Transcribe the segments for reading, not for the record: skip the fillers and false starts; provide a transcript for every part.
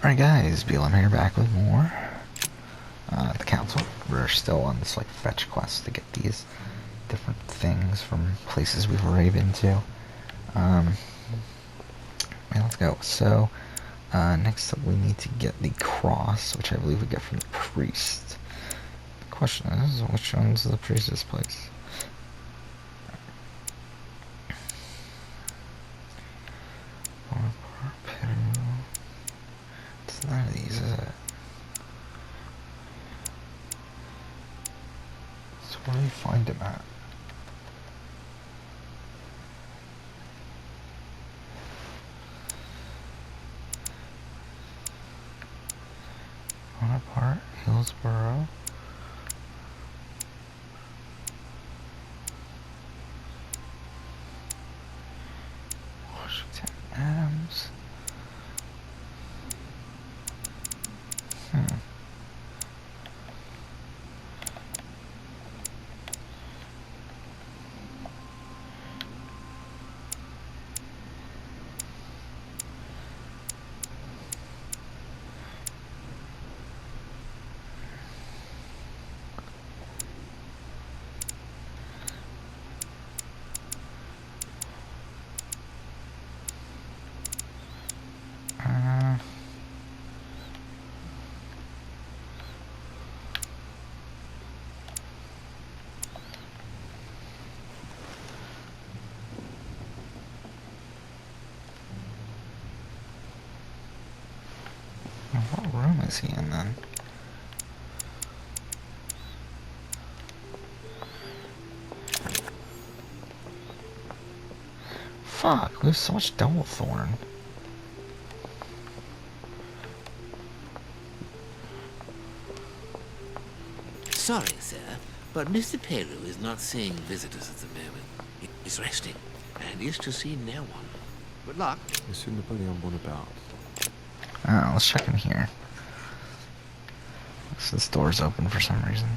Alright guys, BLM here, back with more. The council. We're still on this like fetch quest to get these different things from places we've already been to. Yeah, let's go. So, next up we need to get the cross, which I believe we get from the priest. The question is, which one's the priest's place? It's none of these, is it? So where do you find him at? Bonaparte, Hillsborough. Washington, Adams. What room is he in then? Fuck, we have so much double thorn. Sorry, sir, but Mr. Peru is not seeing visitors at the moment. He's resting, and is to see no one. Good luck. Monsieur Napoleon Bonaparte. Oh, let's check in here. This door's open for some reason.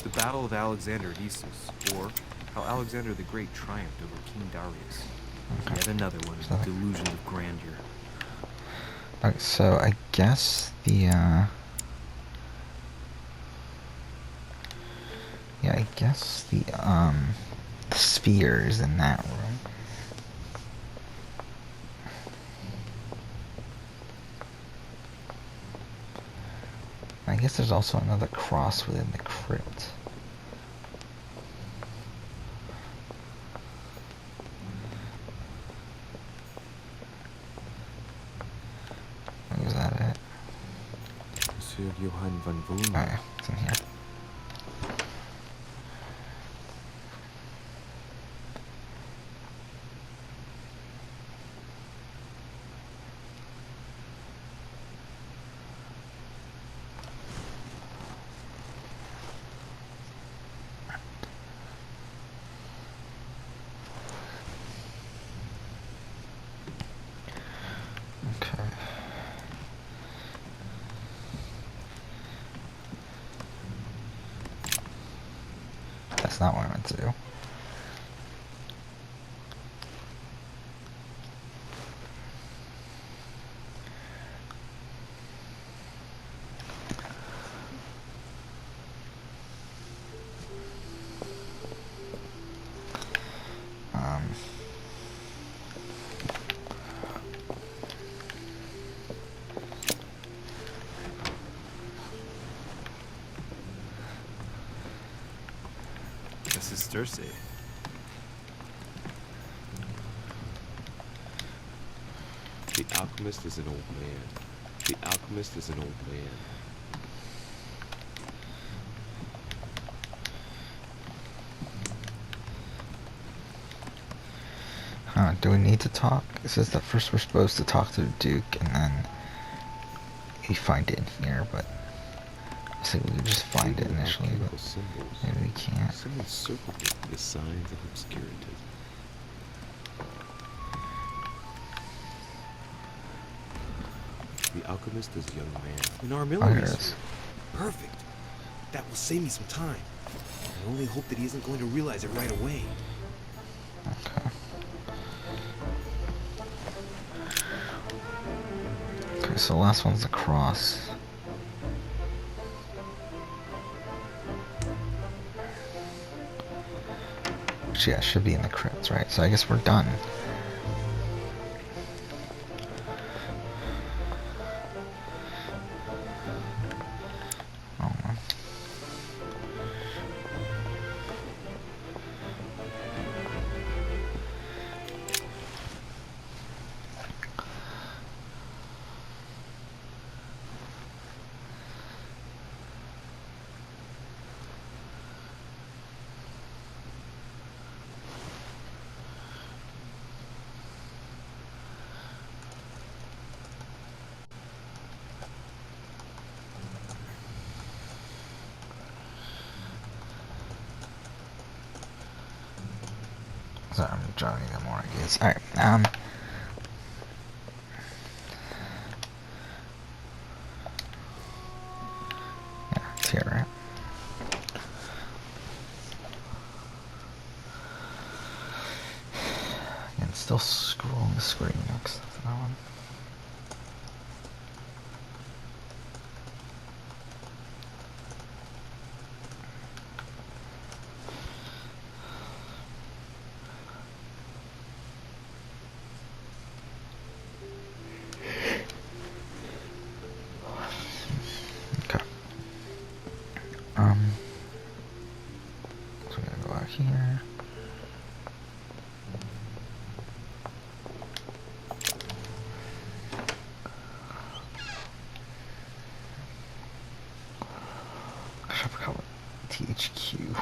The Battle of Alexander at Issus, or how Alexander the Great triumphed over King Darius. Okay. Yet another one of the delusions of grandeur. Okay, so I guess the, yeah, I guess the spear is in that room. I guess there's also another cross within the crypt. Was that it? Monsieur Johann van Boon. Oh yeah, it's in here. Okay. That's not what I meant to do. This is Circe. The alchemist is an old man. The alchemist is an old man. Do we need to talk? It says that first we're supposed to talk to the Duke, and then we find it in here, but I think we could just find it initially, but symbols. maybe we can't. Someone circled it with the signs of obscurantism. The alchemist is a young man. In our Oh, here Armillary it suit. is. Perfect. That will save me some time. I only hope that he isn't going to realize it right away. Okay. Okay, so the last one's the cross. Which, yeah, should be in the crypt, right? So I guess we're done. Oh, man. Sorry, I'm jotting down more ideas. Alright, yeah, it's here, right? And still scrolling the screen next to that one. Okay. So we're gonna go out here. I forgot what THQ.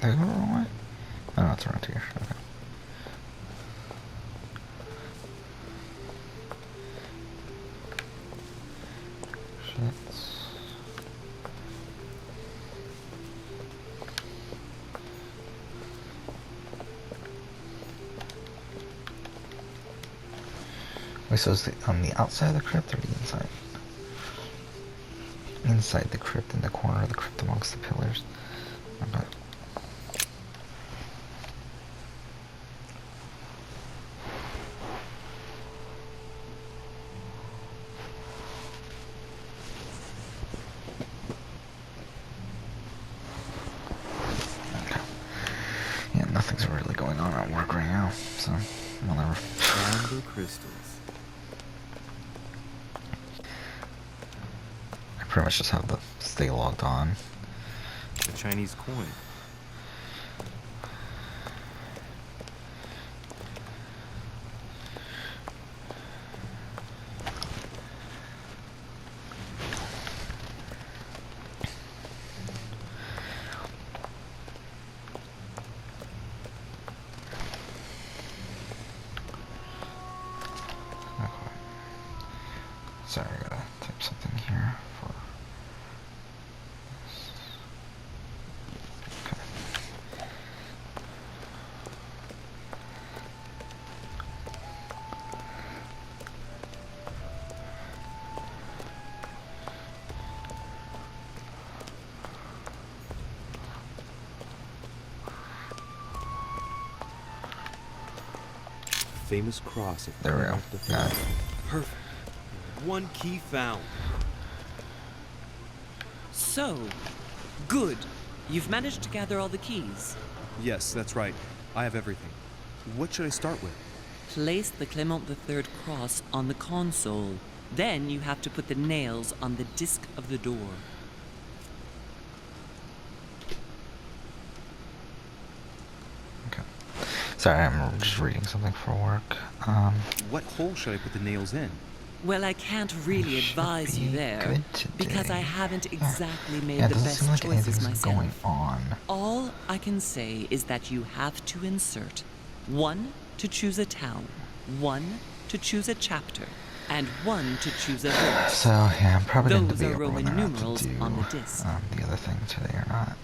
Did I go the wrong way? Oh, no, it's around here. Okay. Shit. Wait, so is it on the outside of the crypt or the inside? Inside the crypt, in the corner of the crypt amongst the pillars. Okay. Yeah, nothing's really going on at work right now, so whatever. Amber crystals. I pretty much just have to stay logged on. A Chinese coin. Okay. Sorry, I gotta type something here for this. Okay. Famous cross of There we go. Clonmel de Got it. Ferro. Perfect. One key found. So, good. You've managed to gather all the keys. Yes, that's right. I have everything. What should I start with? Place the Clement III cross on the console. Then you have to put the nails on the disc of the door. Okay. Sorry, I'm just reading something for work. What hole should I put the nails in? Well, I can't really Should advise you be there, good because I today. haven't exactly made Yeah, it the doesn't best seem like choices anything's myself. going on. All I can say is that you have to insert 1 to choose a town, 1 to choose a chapter, and 1 to choose a verse. So yeah, I'm probably going to Those be are able Roman to numerals do on the disc. the other thing today or not.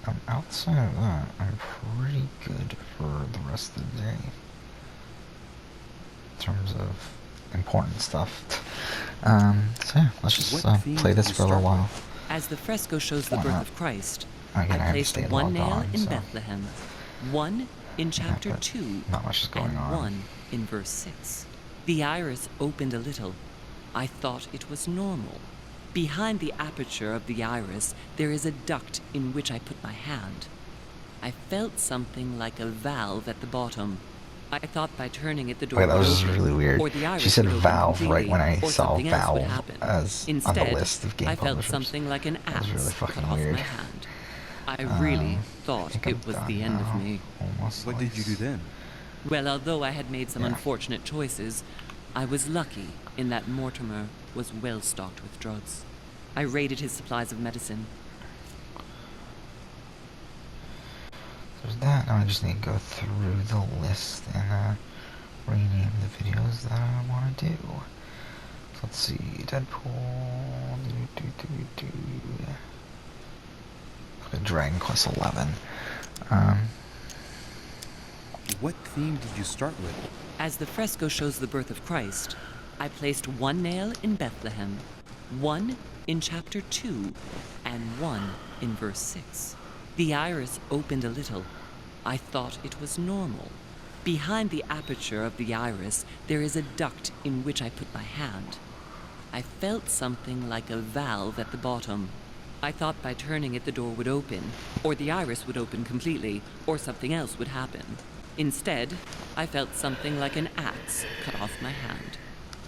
But outside of that, I'm pretty good for the rest of the day in terms of important stuff. So yeah, let's just What theme play did this you for a little start while. As the fresco shows the Why birth not? of Christ, Again, I I have to placed stay 1 logged nail on, in so Bethlehem, 1 in chapter but 2, not much is going and on. 1 in verse 6. The iris opened a little. I thought it was normal. Behind the aperture of the iris, there is a duct in which I put my hand. I felt something like a valve at the bottom. I thought by turning it the door Wait, that would was open, really weird. or the iris She said would open valve right completely, when I or saw something else would valve happen. as on Instead, the list of game I felt publishers. something like an That was really axe fucking cut off weird. my hand. I really I thought think I'm it was done the end of now. me. Almost. What did you do then? Well, although I had made some Yeah. unfortunate choices, I was lucky in that Mortimer was well stocked with drugs. I raided his supplies of medicine. There's that. Now I just need to go through the list and rename the videos that I want to do. So let's see. Deadpool. Okay, Dragon Quest 11. What theme did you start with? As the fresco shows the birth of Christ, I placed 1 nail in Bethlehem, 1 in chapter 2, and 1 in verse 6. The iris opened a little. I thought it was normal. Behind the aperture of the iris, there is a duct in which I put my hand. I felt something like a valve at the bottom. I thought by turning it the door would open, or the iris would open completely, or something else would happen. Instead, I felt something like an axe cut off my hand.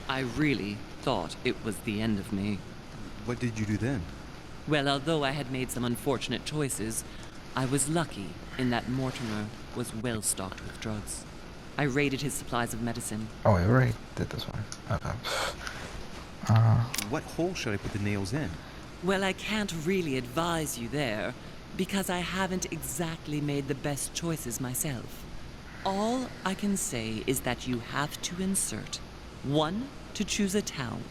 I really thought it was the end of me. What did you do then? Well, although I had made some unfortunate choices, I was lucky in that Mortimer was well stocked with drugs. I raided his supplies of medicine. Oh, we already did this one. Okay. What hole should I put the nails in? Well, I can't really advise you there, because I haven't exactly made the best choices myself. All I can say is that you have to insert 1 to choose a town,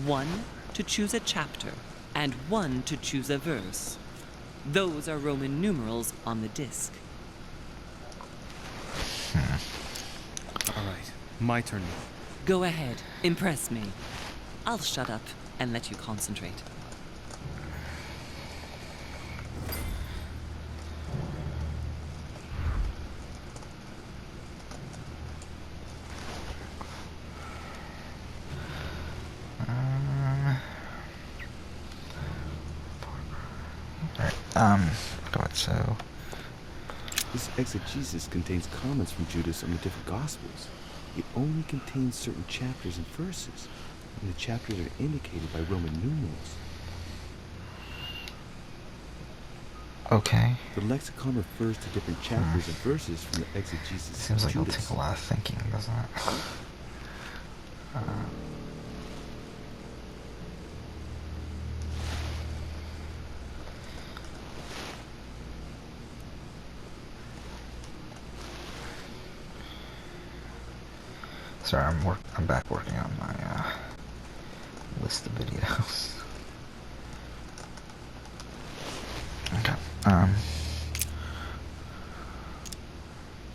1 to choose a chapter, and 1 to choose a verse. Those are Roman numerals on the disc. All right, my turn now. Go ahead, impress me. I'll shut up and let you concentrate. God, so This exegesis contains comments from Judas on the different Gospels. It only contains certain chapters and verses, and the chapters are indicated by Roman numerals. okay. The lexicon refers to different chapters and verses from the exegesis Seems of like it'll Judas. take a lot of thinking, doesn't it? Sorry, I'm back working on my list of videos. Okay.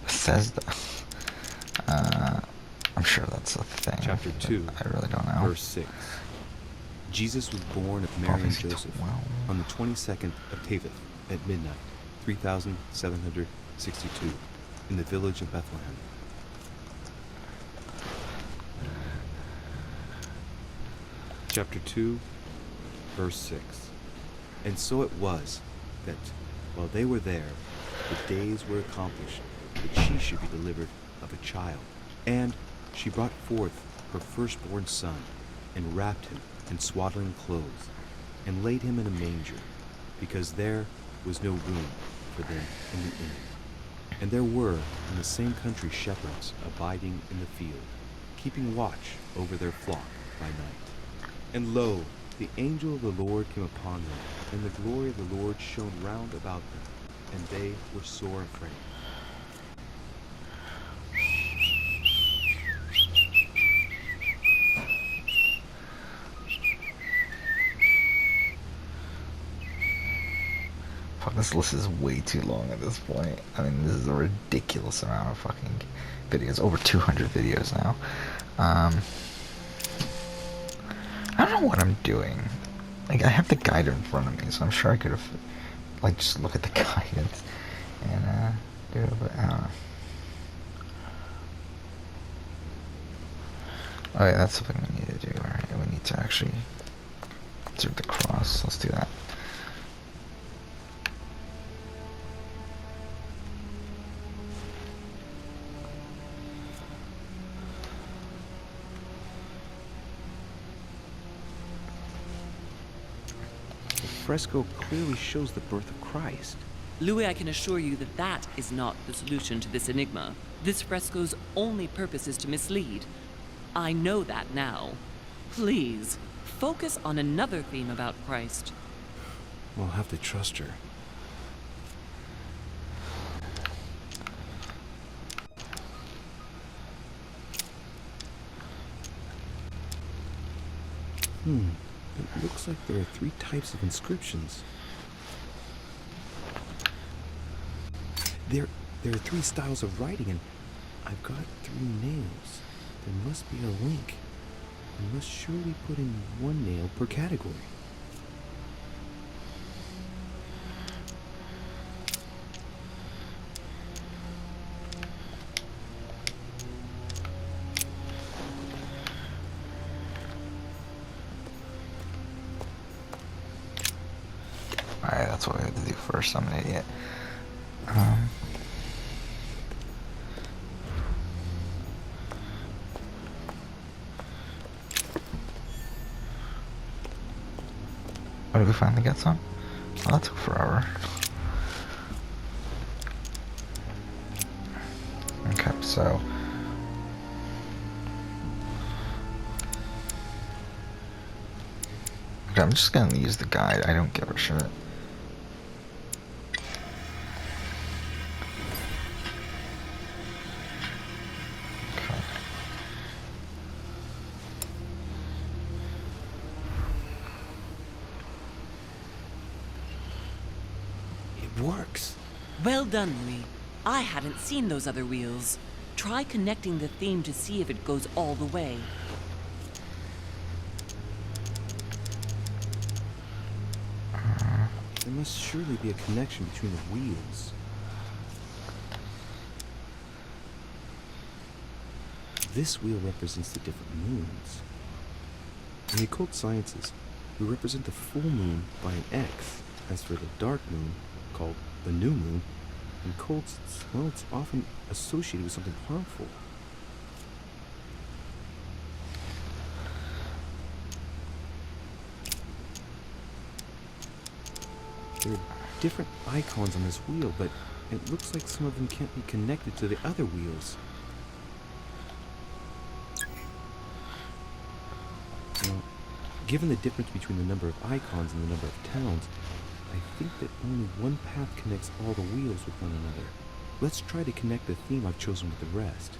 Bethesda. I'm sure that's a thing. Chapter but 2, I really don't know. Verse 6. Jesus was born of Mary and Prophecy Joseph 12. on the 22nd of Tebeth at midnight, 3762, in the village of Bethlehem. Chapter 2, verse 6. And so it was that, while they were there, the days were accomplished that she should be delivered of a child, And she brought forth her firstborn son, and wrapped him in swaddling clothes, and laid him in a manger, because there was no room for them in the inn. And there were in the same country shepherds abiding in the field, keeping watch over their flock by night. And lo, the angel of the Lord came upon them, and the glory of the Lord shone round about them, and they were sore afraid. Fuck, this list is way too long at this point. I mean, this is a ridiculous amount of fucking videos. Over 200 videos now. I don't know what I'm doing. Like, I have the guide in front of me, so I'm sure I could have, like, just look at the guidance and, do it, but I don't know. Oh yeah, that's something we need to do, right? We need to actually insert the cross. Let's do that. The fresco clearly shows the birth of Christ. Louis, I can assure you that that is not the solution to this enigma. This fresco's only purpose is to mislead. I know that now. Please, focus on another theme about Christ. We'll have to trust her. It looks like there are 3 types of inscriptions. There are 3 styles of writing, and I've got 3 nails. There must be a link. I must surely put in 1 nail per category. Alright, that's what we have to do first. I'm an idiot. Oh, did we finally get some? Oh, that took forever. Okay, so... Okay, I'm just gonna use the guide. I don't give a shit. Okay. It works. Well done, Louis. I hadn't seen those other wheels. Try connecting the theme to see if it goes all the way. There must surely be a connection between the wheels. This wheel represents the different moons. In the occult sciences, we represent the full moon by an X. As for the dark moon, called the new moon, in cults, it's often associated with something harmful. There are different icons on this wheel, but it looks like some of them can't be connected to the other wheels. Now, given the difference between the number of icons and the number of towns, I think that only one path connects all the wheels with one another. Let's try to connect the theme I've chosen with the rest.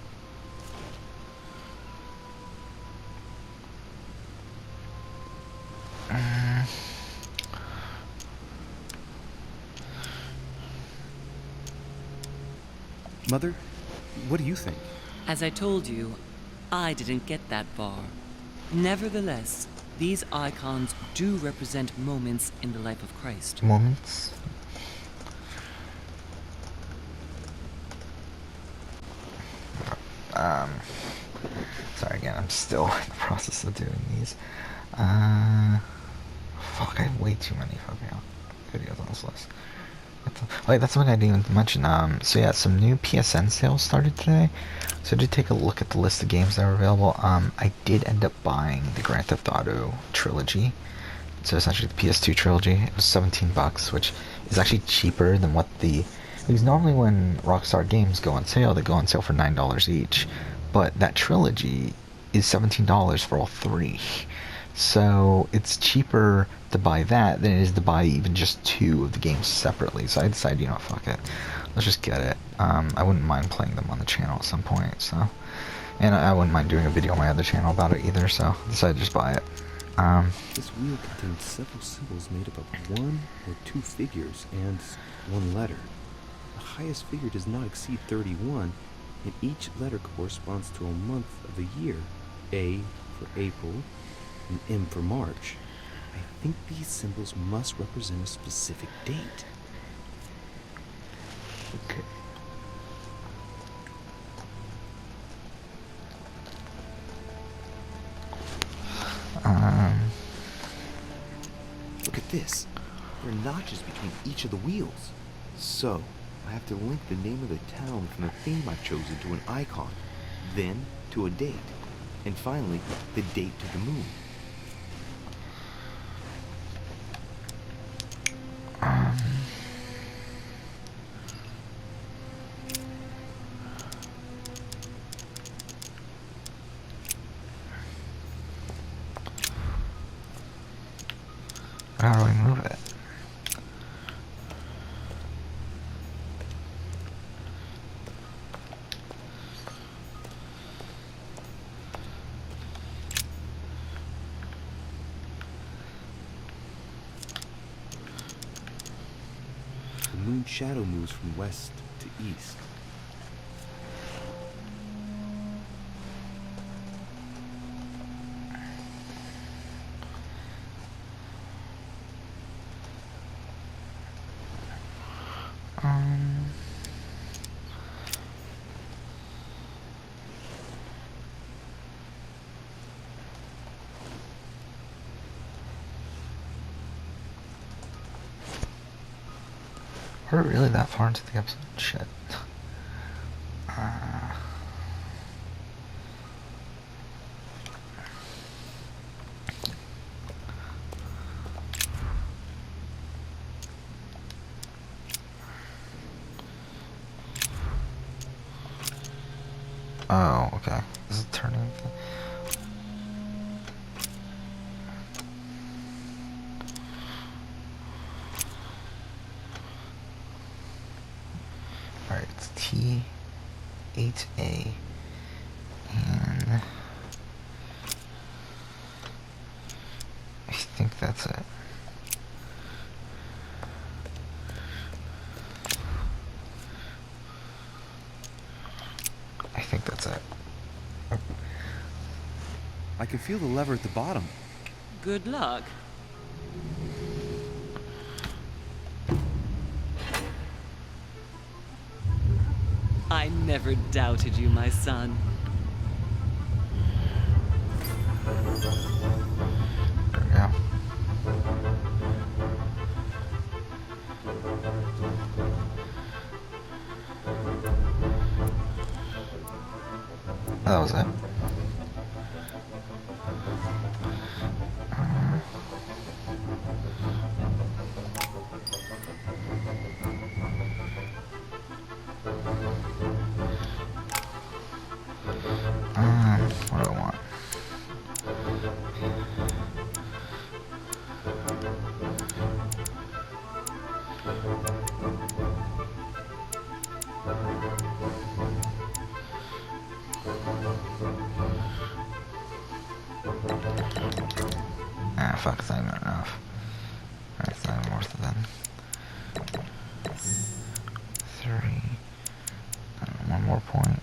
Mother, what do you think? As I told you, I didn't get that far. Nevertheless, these icons do represent moments in the life of Christ. Moments. Sorry again, I'm still in the process of doing these. Fuck, I have way too many fucking videos on this list. Wait, that's something I didn't even mention. So yeah, some new PSN sales started today. So I did take a look at the list of games that were available. I did end up buying the Grand Theft Auto trilogy. So essentially the PS2 trilogy. It was $17, which is actually cheaper than what because normally when Rockstar games go on sale, they go on sale for $9 each. But that trilogy is $17 for all three. So it's cheaper to buy that than it is to buy even just two of the games separately. So I decided, fuck it. Let's just get it. I wouldn't mind playing them on the channel at some point, so. And I wouldn't mind doing a video on my other channel about it either, so I decided to just buy it. This wheel contains several symbols made up of 1 or 2 figures and 1 letter. The highest figure does not exceed 31, and each letter corresponds to a month of the year. A for April, and M for March. I think these symbols must represent a specific date. Okay. Look at this. There are notches between each of the wheels. So, I have to link the name of the town from the theme I've chosen to an icon, then to a date, and finally, the date to the moon. How do we move it? The moon's shadow moves from west to east. We're really that far into the episode? Shit. Oh, okay. This is turning. Alright, it's T8A. And I think that's it. I think that's it. I can feel the lever at the bottom. Good luck. I never doubted you, my son. There we go. That was it. What do I want? Ah, fuck, it's not even enough. Alright, it's not even worth it then. 3. One more point.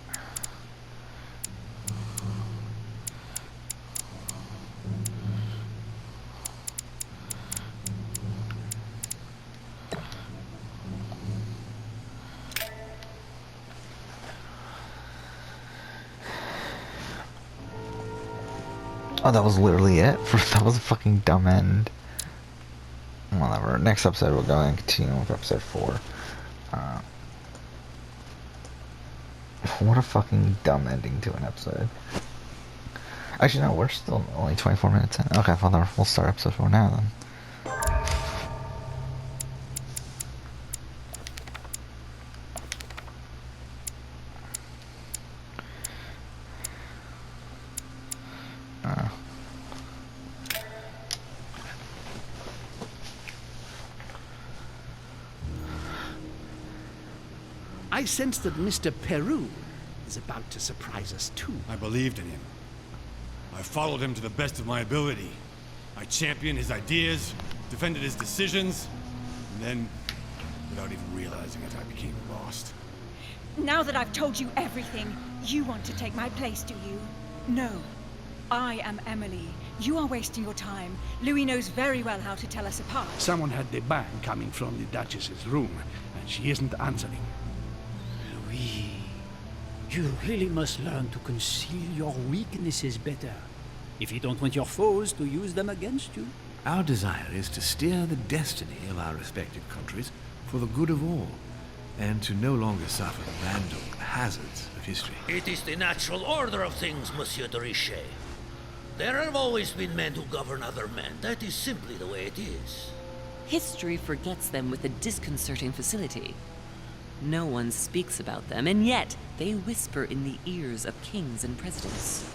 Oh, that was literally it? That was a fucking dumb end. whatever. Next episode we'll go and continue with episode 4. What a fucking dumb ending to an episode. Actually, no, we're still only 24 minutes in. Okay, well, we'll start episode 4 now then. I sense that Mr. Peru is about to surprise us too. I believed in him. I followed him to the best of my ability. I championed his ideas, defended his decisions, and then, without even realizing it, I became lost. Now that I've told you everything, you want to take my place, do you? No. I am Emily. You are wasting your time. Louis knows very well how to tell us apart. Someone had the bang coming from the Duchess's room, and she isn't answering. Louis, you really must learn to conceal your weaknesses better, if you don't want your foes to use them against you. Our desire is to steer the destiny of our respective countries for the good of all, and to no longer suffer the random hazards of history. It is the natural order of things, Monsieur de Richet. There have always been men who govern other men. That is simply the way it is. History forgets them with a disconcerting facility. No one speaks about them, and yet they whisper in the ears of kings and presidents.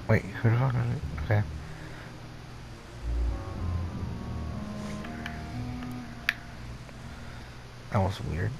Wait, who the fuck is it? Okay. That was weird.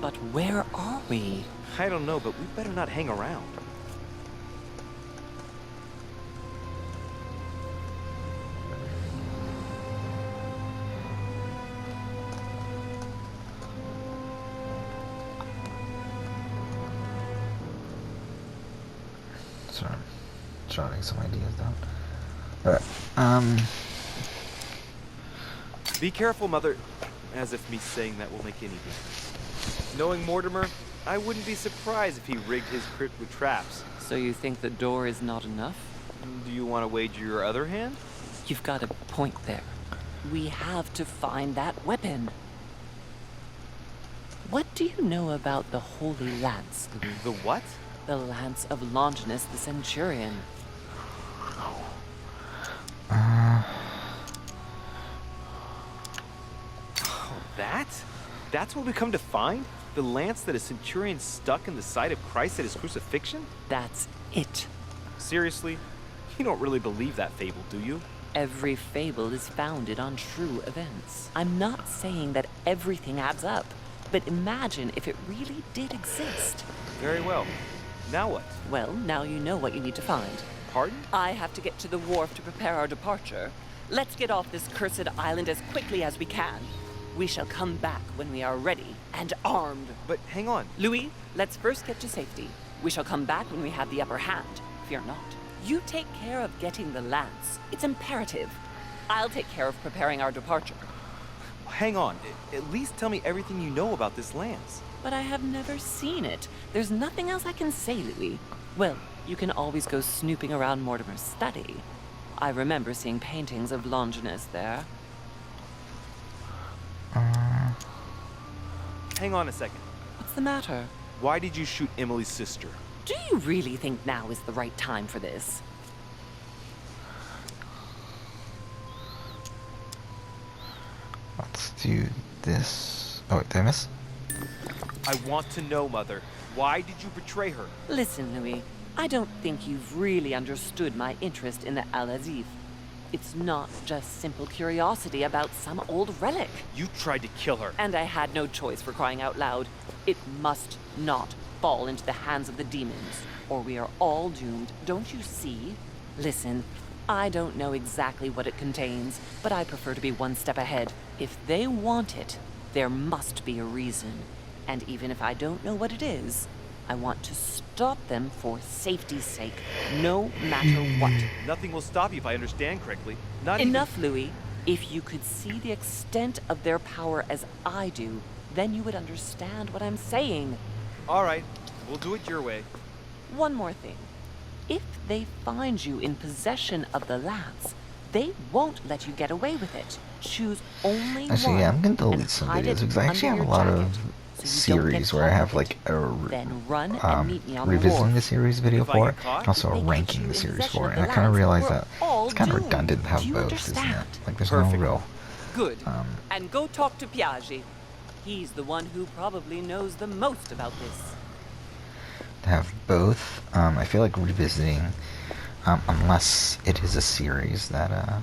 But where are we? I don't know, but we better not hang around. Sorry, jotting some ideas down. Alright, Be careful, Mother. As if me saying that will make any difference. Knowing Mortimer, I wouldn't be surprised if he rigged his crypt with traps. So you think the door is not enough? Do you want to wager your other hand? You've got a point there. We have to find that weapon. What do you know about the Holy Lance, Louis? The what? The Lance of Longinus the Centurion. Oh, that? That's what we come to find? The lance that a centurion stuck in the side of Christ at his crucifixion? That's it. Seriously? You don't really believe that fable, do you? Every fable is founded on true events. I'm not saying that everything adds up, but imagine if it really did exist. Very well. Now what? Well, now you know what you need to find. Pardon? I have to get to the wharf to prepare our departure. Let's get off this cursed island as quickly as we can. We shall come back when we are ready and armed. But hang on. Louis, let's first get to safety. We shall come back when we have the upper hand. Fear not. You take care of getting the lance. It's imperative. I'll take care of preparing our departure. Hang on. At least tell me everything you know about this lance. But I have never seen it. There's nothing else I can say, Louis. Well, you can always go snooping around Mortimer's study. I remember seeing paintings of Longinus there. Hang on a second. What's the matter? Why did you shoot Emily's sister? Do you really think now is the right time for this? let's do this. Oh, wait, did I miss? I want to know, Mother. Why did you betray her? Listen, Louis. I don't think you've really understood my interest in the Al-Azif. It's not just simple curiosity about some old relic. You tried to kill her. And I had no choice, for crying out loud. It must not fall into the hands of the demons, or we are all doomed, don't you see? Listen, I don't know exactly what it contains, but I prefer to be one step ahead. If they want it, there must be a reason. And even if I don't know what it is, I want to stop them for safety's sake, no matter what. Nothing will stop you if I understand correctly. Not Enough, Louis. If you could see the extent of their power as I do, then you would understand what I'm saying. All right, we'll do it your way. One more thing. If they find you in possession of the lance, they won't let you get away with it. Choose only Actually, one. yeah, I'm gonna delete and some hide videos it because I actually have under a your lot jacket, of so you don't get series where I caught have with like it. a Then run and meet me on the revisiting wharf. the series video If I for get it, caught? and also If a they get ranking you the in series possession for of it. the And I kind of lance, realized we're that all it's kind of doomed. redundant to have Do you both, isn't it? understand? Like there's Perfect. no real Good. And go talk to Piaggi. He's the one who probably knows the most about this. to have both. I feel like revisiting, unless it is a series that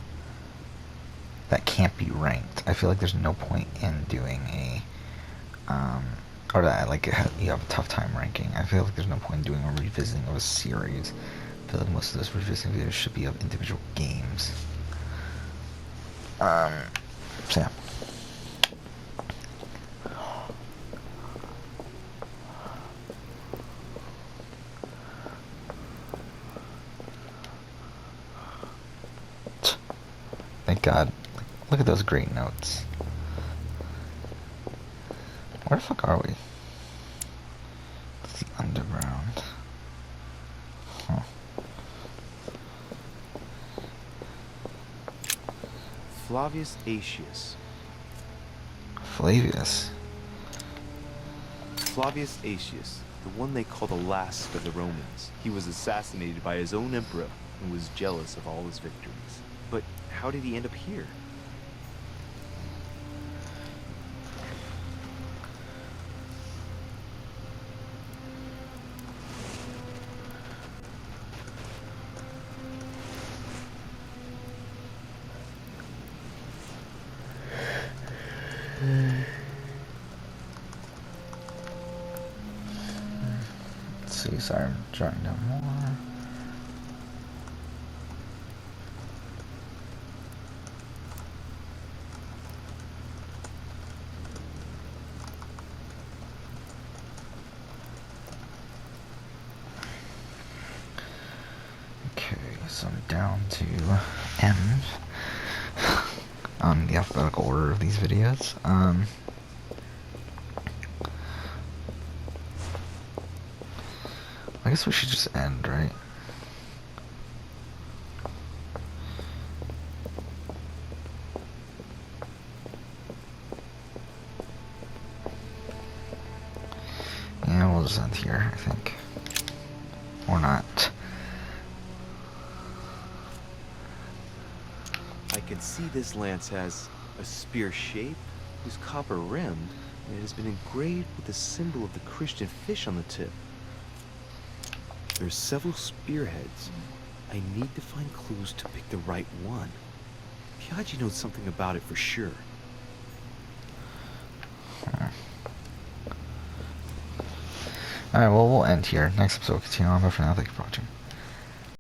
that can't be ranked. I feel like there's no point in doing a or that like you have a tough time ranking. I feel like there's no point in doing a revisiting of a series. I feel like most of those revisiting videos should be of individual games. So yeah. Thank God. Look at those great notes. Where the fuck are we? It's the underground. Huh. Flavius Aetius. Flavius. Flavius Aetius, the one they call the last of the Romans. He was assassinated by his own emperor and was jealous of all his victories. But how did he end up here? Let's see, sorry, I'm jotting down more. Okay, so I'm down to M on the alphabetical order of these videos. I guess we should just end, right? Yeah, we'll just end here, I think. Or not. I can see this lance has a spear shape, whose copper rimmed, and it has been engraved with the symbol of the Christian fish on the tip. There's several spearheads. I need to find clues to pick the right one. Piaggi knows something about it for sure. Alright, well, we'll end here. Next episode will continue on, but for now, thank you for watching.